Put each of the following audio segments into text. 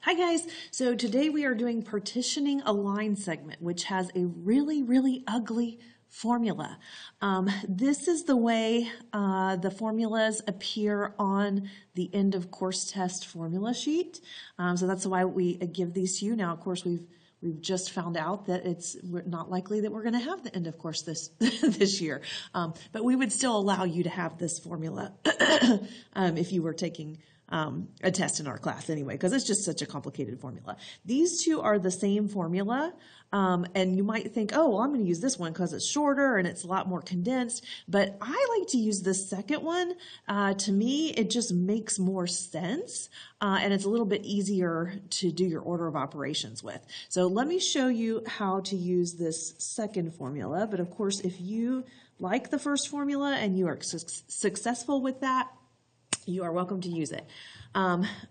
Hi guys, so today we are doing partitioning a line segment, which has a really ugly formula. This is the way the formulas appear on the end of course test formula sheet. So that's why we give these to you. Now, of course, we've just found out that we're not likely that we're going to have the end of course this this year, but we would still allow you to have this formula if you were taking a test in our class anyway, because it's just such a complicated formula. These two are the same formula, and you might think, oh, well, I'm going to use this one because it's shorter and it's a lot more condensed, but I like to use this second one. To me, it just makes more sense, and it's a little bit easier to do your order of operations with. So let me show you how to use this second formula, but of course, if you like the first formula and you are successful with that, you are welcome to use it.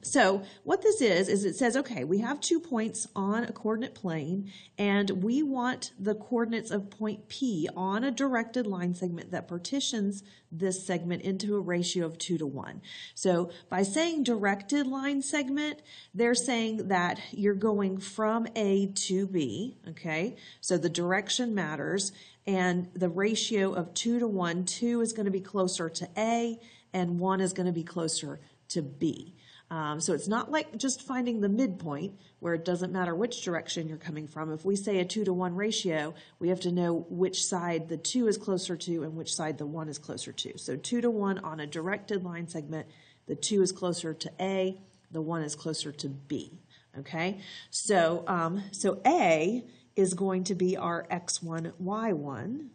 So what this is it says, okay, we have 2 points on a coordinate plane, and we want the coordinates of point P on a directed line segment that partitions this segment into a ratio of 2 to 1. So by saying directed line segment, they're saying that you're going from A to B, okay? So the direction matters, and the ratio of 2 to 1, 2 is going to be closer to A, and 1 is going to be closer to B. So it's not like just finding the midpoint where it doesn't matter which direction you're coming from. If we say a 2 to 1 ratio, we have to know which side the 2 is closer to and which side the 1 is closer to. So 2 to 1 on a directed line segment, the 2 is closer to A, the 1 is closer to B. Okay, so A is going to be our x1, y1,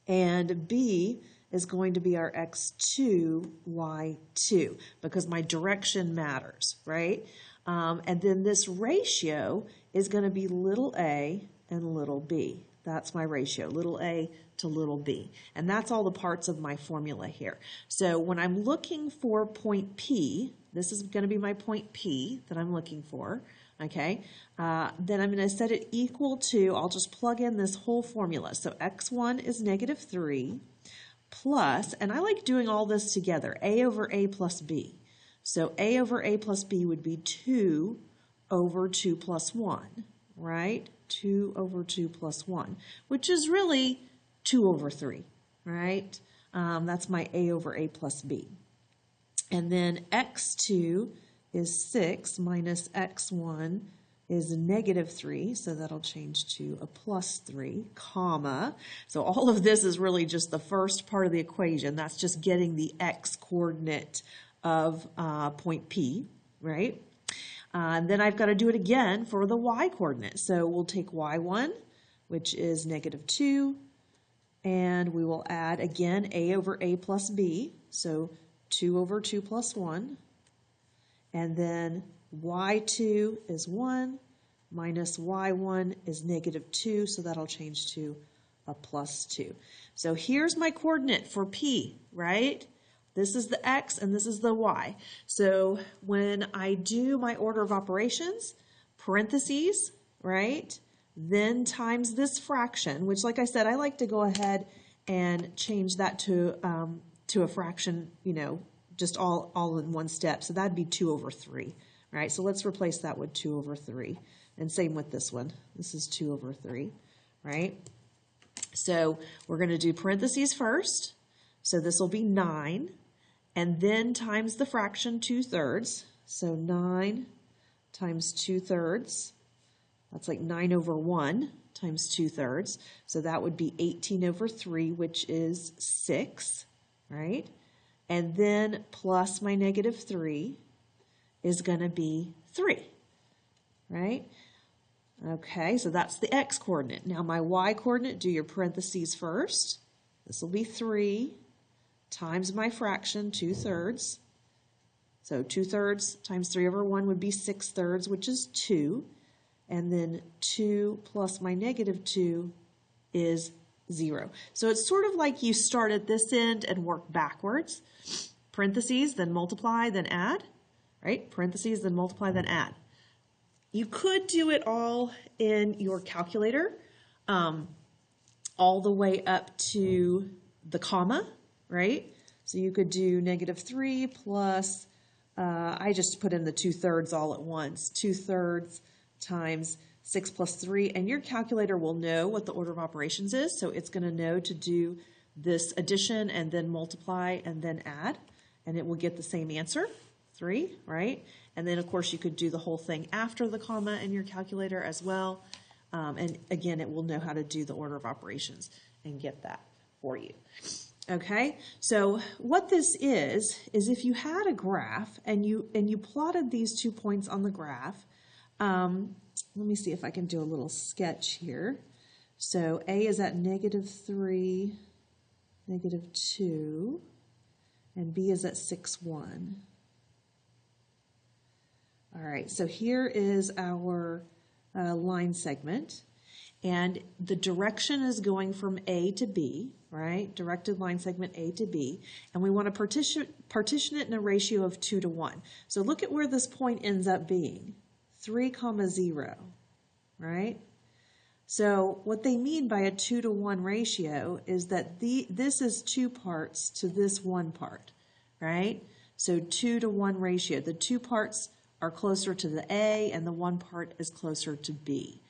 and B is going to be our x2, y2, because my direction matters, right? And then this ratio is going to be little a and little b. That's my ratio, little a to little b. And that's all the parts of my formula here. So when I'm looking for point P, this is going to be my point P that I'm looking for, okay? Then I'm going to set it equal to, I'll just plug in this whole formula. So x1 is -3. Plus, and I like doing all this together, a over a plus b. So a over a plus b would be 2 over 2 plus 1, right? 2 over 2 plus 1, which is really 2 over 3, right? That's my a over a plus b. And then x2 is 6 minus x1 is -3, so that'll change to a +3, comma. So all of this is really just the first part of the equation. That's just getting the x coordinate of point P, right? And then I've got to do it again for the y coordinate. So we'll take y1, which is -2, and we will add again a over a plus b, so 2 over 2 plus 1. And then y2 is 1 minus y1 is -2, so that'll change to a +2. So here's my coordinate for P, right? This is the x and this is the y. So when I do my order of operations, parentheses, right? Then times this fraction, which like I said, I like to go ahead and change that to a fraction, you know, just all in one step. So that'd be 2 over 3, right? So let's replace that with 2 over 3. And same with this one. This is 2 over 3, right? So we're going to do parentheses first. So this will be 9. And then times the fraction 2/3. So 9 times 2/3. That's like 9 over 1 times 2/3. So that would be 18 over 3, which is 6, right? And then plus my -3 is going to be 3, right? Okay, so that's the x coordinate. Now my y coordinate, do your parentheses first. This will be 3 times my fraction, 2/3. So 2/3 times 3 over 1 would be 6/3, which is 2. And then 2 plus my -2 is 0. So it's sort of like you start at this end and work backwards. Parentheses, then multiply, then add, right? Parentheses, then multiply, then add. You could do it all in your calculator, all the way up to the comma, right? So you could do -3 plus I just put in the 2/3 all at once. 2/3 times 6 plus 3, and your calculator will know what the order of operations is, so it's going to know to do this addition and then multiply and then add, and it will get the same answer, 3, right? And then, of course, you could do the whole thing after the comma in your calculator as well, and again, it will know how to do the order of operations and get that for you. Okay, so what this is if you had a graph and you plotted these 2 points on the graph, let me see if I can do a little sketch here. So A is at -3, -2, and B is at 6, 1. All right, so here is our line segment, and the direction is going from A to B, right? Directed line segment A to B, and we want to partition it in a ratio of 2 to 1. So look at where this point ends up being, 3, 0, right? So what they mean by a 2 to 1 ratio is that this is 2 parts to this 1 part, right? So 2 to 1 ratio. The 2 parts are closer to the A and the 1 part is closer to B.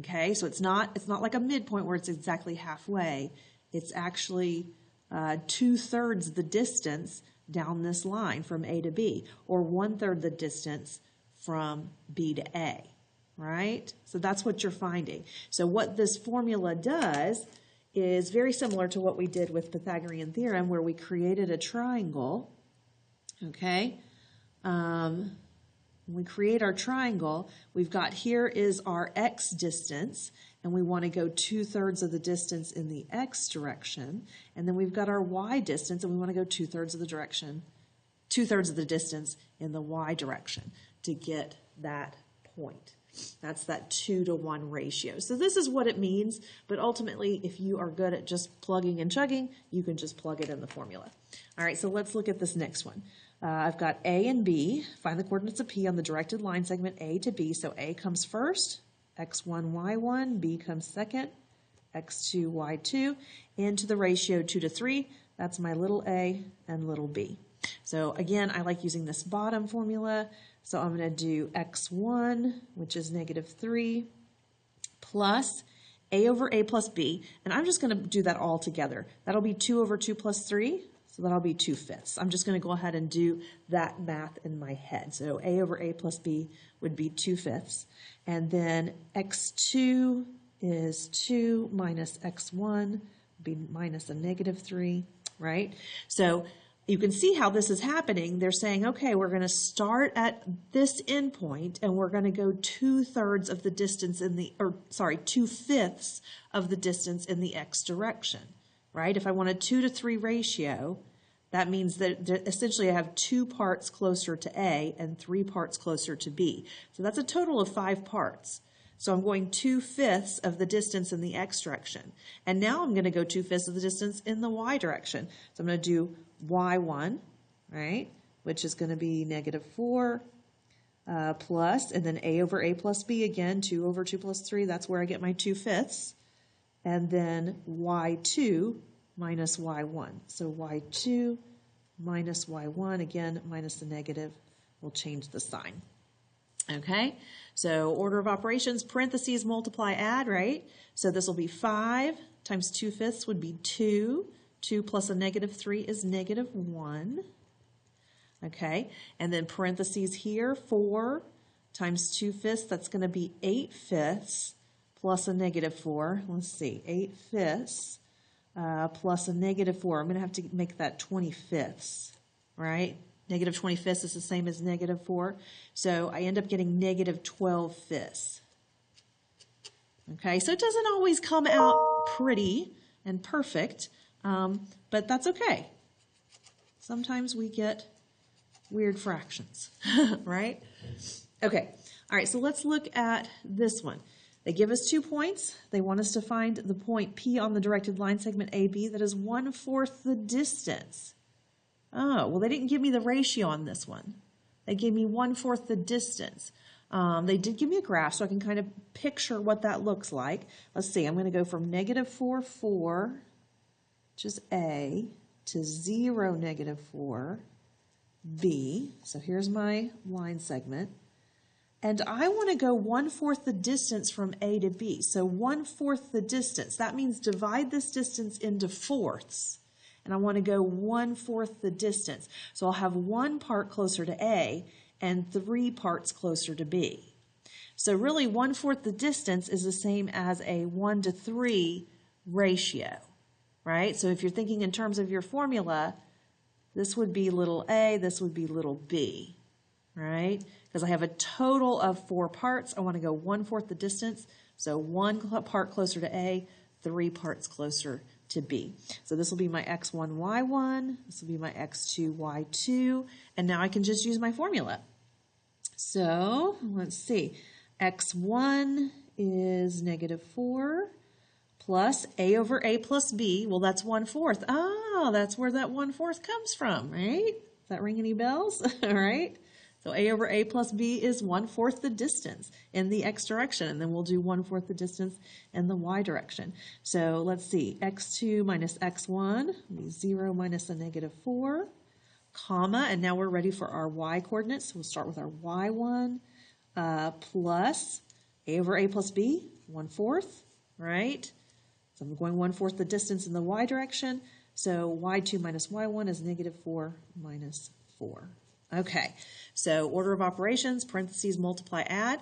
Okay, so it's not like a midpoint where it's exactly halfway. It's actually 2/3 the distance down this line from A to B, or 1/3 the distance from B to A, right? So that's what you're finding. So what this formula does is very similar to what we did with Pythagorean theorem, where we created a triangle, okay? When we create our triangle, we've got here is our x distance, and we want to go 2/3 of the distance in the x direction, and then we've got our y distance, and we want to go 2/3 of the distance in the y direction to get that point. That's that 2 to 1 ratio. So this is what it means, but ultimately, if you are good at just plugging and chugging, you can just plug it in the formula. All right, so let's look at this next one. I've got A and B. Find the coordinates of P on the directed line segment A to B. So A comes first, x1, y1. B comes second, x2, y2. Into the ratio 2 to 3. That's my little a and little b. So again, I like using this bottom formula. So I'm going to do x1, which is -3, plus a over a plus b. And I'm just going to do that all together. That'll be 2 over 2 plus 3. So that'll be 2/5. I'm just going to go ahead and do that math in my head. So a over a plus b would be 2/5. And then x2 is 2 minus x1 would be minus a -3, right? So you can see how this is happening. They're saying, okay, we're going to start at this endpoint and we're going to go 2/3 of the distance in the, 2/5 of the distance in the x direction. Right? If I want a 2 to 3 ratio, that means that essentially I have 2 parts closer to A and 3 parts closer to B. So that's a total of 5 parts. So I'm going 2/5 of the distance in the x direction. And now I'm going to go 2/5 of the distance in the y direction. So I'm going to do y1, right, which is going to be -4 plus, and then a over a plus b again, 2 over 2 plus 3. That's where I get my 2/5. And then y2 minus y1. So y2 minus y1, again, minus the negative, will change the sign. Okay, so order of operations, parentheses, multiply, add, right? So this will be 5 times 2/5 would be 2. 2 plus a -3 is -1. Okay, and then parentheses here, 4 times 2/5, that's going to be 8/5. Plus a -4, let's see, 8/5 plus a -4. I'm going to have to make that 20/5, right? -20/5 is the same as -4. So I end up getting -12/5. Okay, so it doesn't always come out pretty and perfect, but that's okay. Sometimes we get weird fractions, right? Okay, all right, so let's look at this one. They give us 2 points. They want us to find the point P on the directed line segment AB that is 1/4 the distance. Oh, well, they didn't give me the ratio on this one. They gave me 1/4 the distance. They did give me a graph, so I can kind of picture what that looks like. Let's see, I'm going to go from -4, 4, which is A, to 0, -4, B. So here's my line segment. And I want to go 1/4 the distance from A to B. So 1/4 the distance. That means divide this distance into fourths. And I want to go 1/4 the distance. So I'll have 1 part closer to A and 3 parts closer to B. So really 1/4 the distance is the same as a 1:3 ratio, right? So if you're thinking in terms of your formula, this would be little a, this would be little b, right? Because I have a total of 4 parts. I want to go 1/4 the distance. So 1 part closer to A, 3 parts closer to B. So this will be my x1, y1. This will be my x2, y2. And now I can just use my formula. So let's see. x1 is -4 plus a over a plus b. Well, that's 1/4. Oh, that's where that 1/4 comes from, right? Does that ring any bells? All right. So a over a plus b is 1/4 the distance in the x direction, and then we'll do 1/4 the distance in the y direction. So let's see, x2 minus x1 will be 0 minus a -4, comma, and now we're ready for our y coordinates. So we'll start with our y1 plus a over a plus b, 1/4, right? So I'm going 1/4 the distance in the y direction. So y2 minus y1 is -4 minus 4. Okay, so order of operations, parentheses, multiply, add.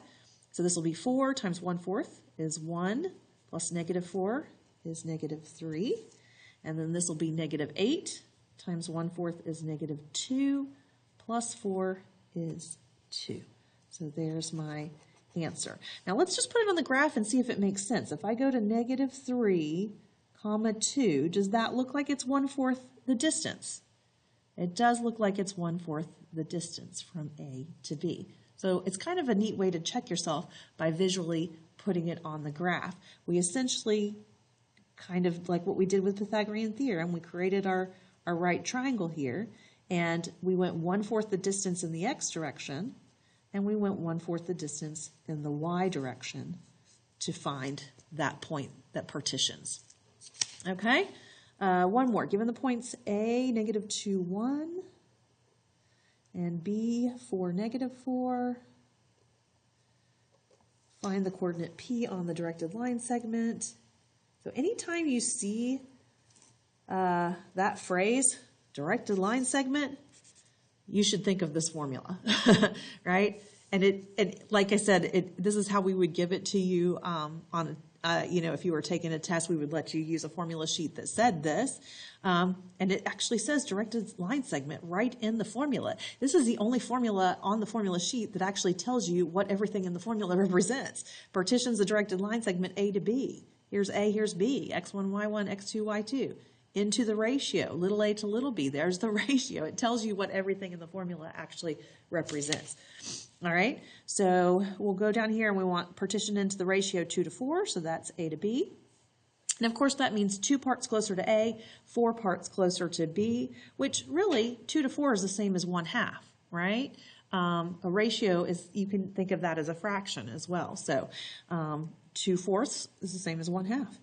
So this will be 4 times 1/4 is 1, plus -4 is -3. And then this will be -8 times 1/4 is -2, plus 4 is 2. So there's my answer. Now let's just put it on the graph and see if it makes sense. If I go to -3, comma 2, does that look like it's 1/4 the distance? It does look like it's 1/4 the distance from A to B. So it's kind of a neat way to check yourself by visually putting it on the graph. We essentially, kind of like what we did with Pythagorean theorem, we created our right triangle here, and we went 1/4 the distance in the x direction, and we went 1/4 the distance in the y direction to find that point that partitions. Okay? One more. Given the points A, -2, 1, and B, 4, -4, find the coordinate P on the directed line segment. So anytime you see that phrase, directed line segment, you should think of this formula, right? And like I said, this is how we would give it to you on if you were taking a test, we would let you use a formula sheet that said this. And it actually says directed line segment right in the formula. This is the only formula on the formula sheet that actually tells you what everything in the formula represents. Partitions the directed line segment A to B. Here's A, here's B, x1, y1, x2, y2. Into the ratio, little a to little b. There's the ratio. It tells you what everything in the formula actually represents. All right, so we'll go down here and we want partition into the ratio 2:4, so that's A to B. And of course that means 2 parts closer to A, 4 parts closer to B, which really 2:4 is the same as 1/2, right? A ratio is, you can think of that as a fraction as well. So 2/4 is the same as 1/2.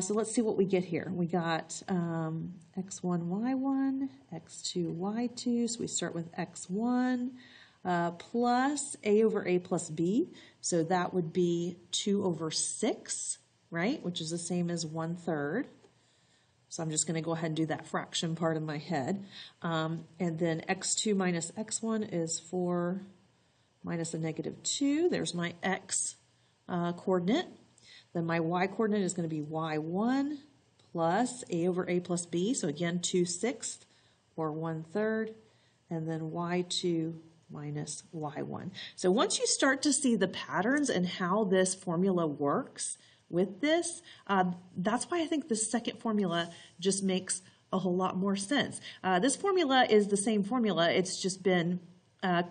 So let's see what we get here. We got x1, y1, x2, y2. So we start with x1 plus a over a plus b. So that would be 2/6, right? Which is the same as 1/3. So I'm just going to go ahead and do that fraction part in my head. And then x2 minus x1 is 4 minus a -2. There's my x coordinate. Then my y coordinate is going to be y1 plus a over a plus b. So again, 2/6 or 1/3. And then y2 minus y1. So once you start to see the patterns and how this formula works with this, that's why I think the second formula just makes a whole lot more sense. This formula is the same formula. It's just been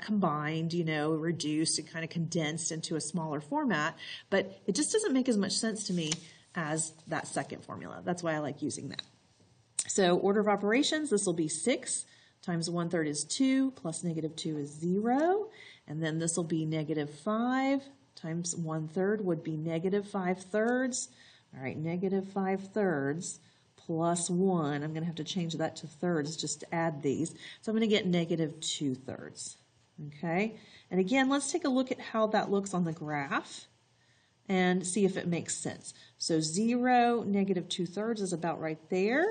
combined, reduced and kind of condensed into a smaller format, but it just doesn't make as much sense to me as that second formula. That's why I like using that. So order of operations, this will be 6 times 1/3 is 2, plus -2 is 0, and then this will be -5 times 1/3 would be -5/3. All right, -5/3 plus 1. I'm going to have to change that to thirds just to add these. So I'm going to get negative 2/3. Okay? And again, let's take a look at how that looks on the graph and see if it makes sense. So 0, negative 2/3 is about right there.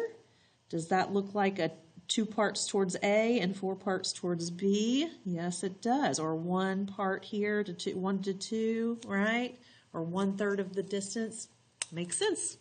Does that look like a 2 parts towards A and 4 parts towards B? Yes, it does. Or 1 part here to 1 to 2, right? Or 1/3 of the distance. Makes sense.